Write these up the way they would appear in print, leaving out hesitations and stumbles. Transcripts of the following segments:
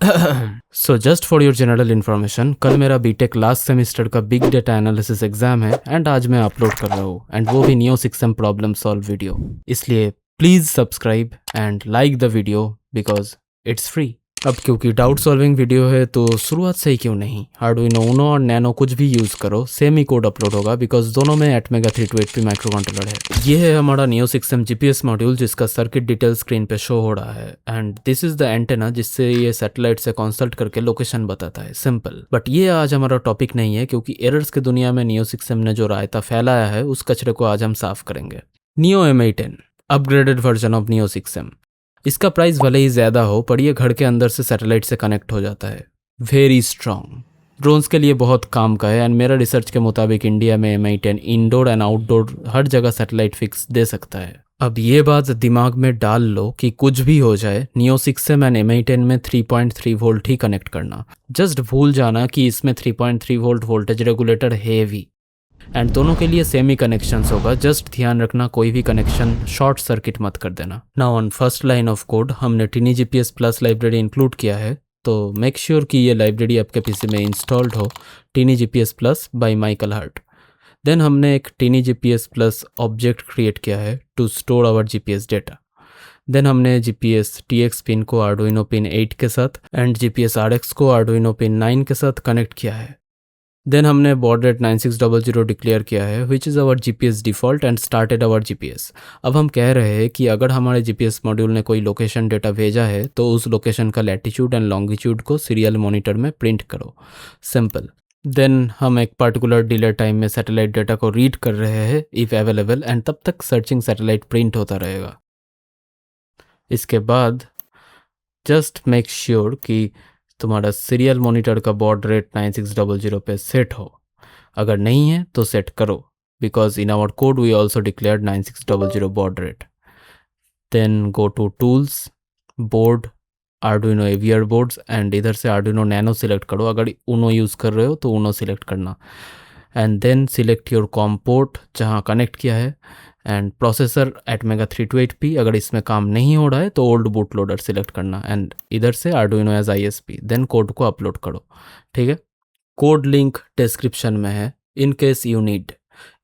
So just for your general information, कल मेरा BTech last semester का बिग डेटा एनालिसिस एग्जाम है and आज मैं अपलोड कर रहा हूँ एंड वो भी Neo 6M problem solve video. इसलिए please subscribe and like the video because it's free. अब क्योंकि डाउट सॉल्विंग वीडियो है तो शुरुआत से ही क्यों नहीं, आर्डुइनो ऊनो और नैनो कुछ भी यूज़ करो, सेम ही कोड अपलोड होगा बिकॉज दोनों में एटमेगा 32HP माइक्रो कंट्रोलर है। ये है हमारा नियो 6M जीपीएस मॉड्यूल जिसका सर्किट डिटेल स्क्रीन पे शो हो रहा है and this is the antenna जिससे ये सैटेलाइट से कंसल्ट करके लोकेशन बताता है। सिंपल। बट ये आज हमारा टॉपिक नहीं है क्योंकि एरर्स की दुनिया में नियो 6M ने जो रायता फैलाया है उस कचरे को आज हम साफ करेंगे। Neo M8N upgraded version of neo 6M। इसका प्राइस भले ही ज़्यादा हो पर ये घर के अंदर से सैटेलाइट से कनेक्ट हो जाता है। वेरी स्ट्रॉन्ग, ड्रोन्स के लिए बहुत काम का है एंड मेरा रिसर्च के मुताबिक इंडिया में M8N इंडोर एंड आउटडोर हर जगह सैटेलाइट फिक्स दे सकता है। अब ये बात दिमाग में डाल लो कि कुछ भी हो जाए नियो 6M एंड M8N में 3.3 वोल्ट ही कनेक्ट करना। जस्ट भूल जाना कि इसमें 3.3 वोल्ट वोल्टेज रेगुलेटर है भी एंड दोनों के लिए सेम ही कनेक्शंस होगा। जस्ट ध्यान रखना कोई भी कनेक्शन शॉर्ट सर्किट मत कर देना। Now on first line of code हमने TinyGPS प्लस लाइब्रेरी इंक्लूड किया है तो मेक श्योर कि ये लाइब्रेरी आपके पीसी में इंस्टॉल्ड हो, TinyGPS plus by Michael Hart. Then हमने एक TinyGPS प्लस ऑब्जेक्ट क्रिएट किया है to store our GPS data. Then हमने GPS TX पिन को आर्डुइनो पिन 8 के साथ एंड GPS RX को आर्डुइनो पिन 9 के साथ कनेक्ट किया है। देन हमने बॉड रेट 9600 डिक्लेयर किया है which is our GPS default and started our GPS। अब हम कह रहे हैं कि अगर हमारे GPS मॉड्यूल ने कोई लोकेशन डेटा भेजा है तो उस लोकेशन का लैटिट्यूड एंड लॉन्गिट्यूड को सीरियल मॉनिटर में प्रिंट करो। सिंपल। देन हम एक पर्टिकुलर डिले टाइम में सैटेलाइट डेटा को रीड कर रहे हैं इफ़ अवेलेबल एंड तब तक सर्चिंग सैटेलाइट प्रिंट होता रहेगा। इसके बाद जस्ट मेक श्योर कि तुम्हारा सीरियल मॉनिटर का बॉड रेट 9600 पे सेट हो। अगर नहीं है तो सेट करो because in our code we also declared 9600 baud rate. Then go to tools, board, Arduino AVR boards and इधर से आर्डुइनो नैनो सिलेक्ट करो। अगर ऊनो यूज़ कर रहे हो तो ऊनो सिलेक्ट करना and then select your COM port जहाँ कनेक्ट किया है एंड प्रोसेसर एटमेगा 32HP। अगर इसमें काम नहीं हो रहा है तो ओल्ड बूट लोडर सिलेक्ट करना एंड इधर से Arduino as ISP। Then code को अपलोड करो। ठीक है, कोड लिंक डिस्क्रिप्शन में है in case you need.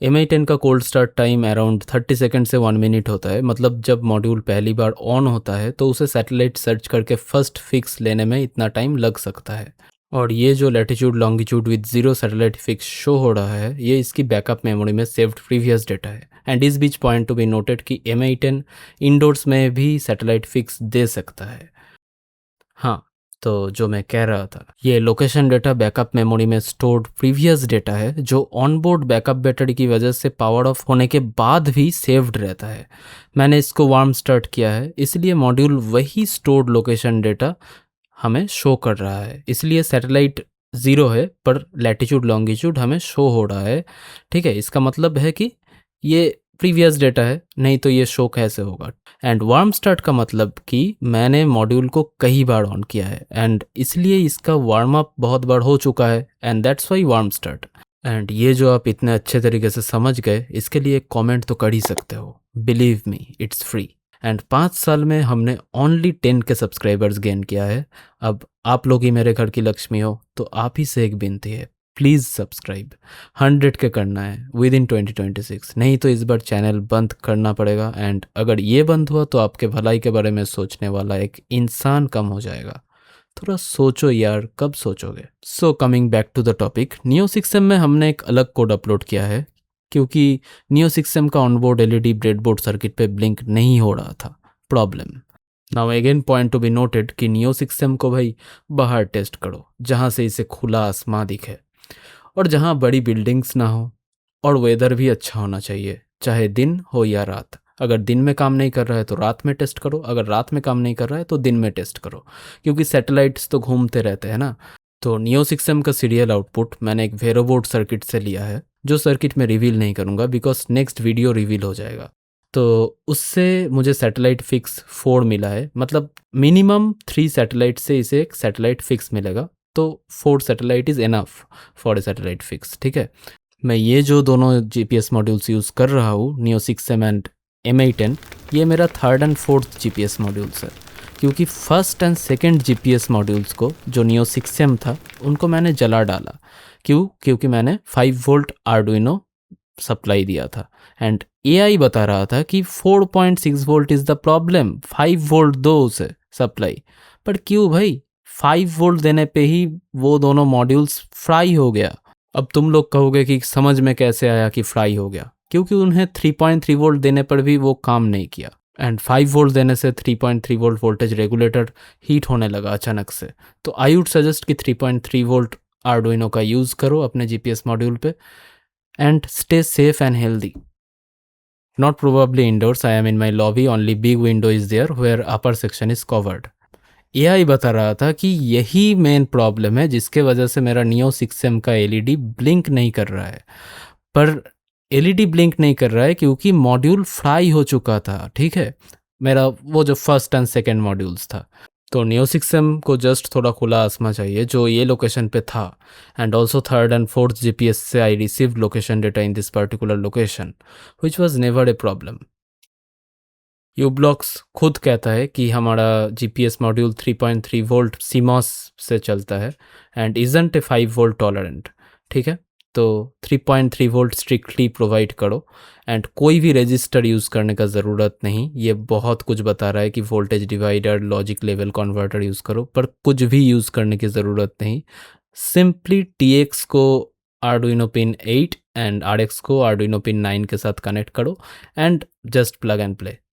M8N का cold start time around 30 second से 1 मिनट होता है। मतलब जब मॉड्यूल पहली बार ऑन होता है तो उसे सैटेलाइट सर्च करके फर्स्ट फिक्स लेने में इतना टाइम लग सकता है। और ये जो latitude longitude with 0 satellite fix show हो रहा है ये इसकी बैकअप मेमोरी में सेव्ड प्रीवियस डेटा है। एंड इस बीच पॉइंट टू बी नोटेड कि M8N इंडोर्स में भी सैटेलाइट फिक्स दे सकता है। हाँ, तो जो मैं कह रहा था ये लोकेशन डेटा बैकअप मेमोरी में स्टोर्ड प्रीवियस डेटा है जो ऑनबोर्ड बैकअप बैटरी की वजह से पावर ऑफ होने के बाद भी सेव्ड रहता है। मैंने इसको वार्म स्टार्ट किया है इसलिए मॉड्यूल वही स्टोर्ड लोकेशन डेटा हमें शो कर रहा है। इसलिए सैटेलाइट 0 है पर लैटिट्यूड लॉन्गिट्यूड हमें शो हो रहा है। ठीक है, इसका मतलब है कि ये प्रीवियस डेटा है, नहीं तो ये शो कैसे होगा। एंड वार्म स्टार्ट का मतलब कि मैंने मॉड्यूल को कई बार ऑन किया है एंड इसलिए इसका वार्म अप बहुत बार हो चुका है and that's why warm start. And ये जो आप इतने अच्छे तरीके से समझ गए इसके लिए एक कमेंट तो कर ही सकते हो। Believe me it's free. And 5 साल में हमने ओनली 10 के सब्सक्राइबर्स गेन किया है। अब आप लोग ही मेरे घर की लक्ष्मी हो तो आप ही से एक विनती है, प्लीज़ सब्सक्राइब। 100 के करना है विद इन 2026, नहीं तो इस बार चैनल बंद करना पड़ेगा। एंड अगर ये बंद हुआ तो आपके भलाई के बारे में सोचने वाला एक इंसान कम हो जाएगा। थोड़ा सोचो यार, कब सोचोगे। So coming back to the topic, Neo 6M में हमने एक अलग कोड अपलोड किया है क्योंकि नियो 6M का ऑनबोर्ड LED ब्रेडबोर्ड सर्किट पे ब्लिंक नहीं हो रहा था। Problem. Now again point to be noted कि नियो 6M को भाई बाहर टेस्ट करो जहाँ से इसे खुला आसमां दिखे और जहाँ बड़ी बिल्डिंग्स ना हो और वेदर भी अच्छा होना चाहिए, चाहे दिन हो या रात। अगर दिन में काम नहीं कर रहा है तो रात में टेस्ट करो, अगर रात में काम नहीं कर रहा है तो दिन में टेस्ट करो क्योंकि सैटेलाइट्स तो घूमते रहते हैं ना। तो नियो 6M का सीरियल आउटपुट मैंने एक वेरोबोर्ड सर्किट से लिया है जो सर्किट में रिवील नहीं करूँगा बिकॉज नेक्स्ट वीडियो रिवील हो जाएगा। तो उससे मुझे सैटेलाइट फिक्स 4 मिला है, मतलब मिनिमम 3 सैटेलाइट से इसे एक सैटेलाइट फिक्स मिलेगा तो 4 satellite is enough for a satellite fix. ठीक है, मैं ये जो दोनों GPS मॉड्यूल्स यूज़ कर रहा हूँ नियो 6M एंड M8N, ये मेरा 3rd and 4th GPS modules है। क्योंकि first and second GPS modules को जो नियो 6M था उनको मैंने जला डाला। क्योंकि मैंने 5 वोल्ट आर्डुइनो सप्लाई दिया था एंड एआई बता रहा था कि 4.6 volt is the problem, 5 volt दो उसे सप्लाई। पर क्यों भाई, 5 वोल्ट देने पे ही वो दोनों मॉड्यूल्स फ्राई हो गया। अब तुम लोग कहोगे कि समझ में कैसे आया कि फ्राई हो गया, क्योंकि उन्हें 3.3 वोल्ट देने पर भी वो काम नहीं किया एंड 5 वोल्ट देने से 3.3 वोल्ट वोल्टेज रेगुलेटर हीट होने लगा अचानक से। तो आई वुड सजेस्ट कि 3.3 वोल्ट आर्डुइनो का यूज़ करो अपने जीपीएस मॉड्यूल पे and stay safe and healthy. Not probably indoors, I am in my lobby, only big window is there where upper section is covered. AI बता रहा था कि यही मेन प्रॉब्लम है जिसके वजह से मेरा नियो 6M का एलईडी ब्लिंक नहीं कर रहा है। पर एलईडी ब्लिंक नहीं कर रहा है क्योंकि मॉड्यूल फ्राई हो चुका था, ठीक है, मेरा वो जो फर्स्ट एंड सेकेंड मॉड्यूल्स था। तो नियो 6M को जस्ट थोड़ा खुला आसमा चाहिए जो ये लोकेशन पे था and also third and fourth GPS से I received location data in this particular location which was never a problem. Ublox खुद कहता है कि हमारा जीपीएस मॉड्यूल 3.3 वोल्ट सीमॉस से चलता है and isn't A 5 volt tolerant, ठीक है। तो 3.3 वोल्ट स्ट्रिक्टली प्रोवाइड करो एंड कोई भी रजिस्टर यूज़ करने का ज़रूरत नहीं। ये बहुत कुछ बता रहा है कि voltage divider, logic level converter use करो, पर कुछ भी यूज़ करने की ज़रूरत नहीं। सिंपली TX को आर्डुइनो पिन 8 एंड RX को आर्डुइनो पिन 9 के साथ कनेक्ट करो and just plug and play.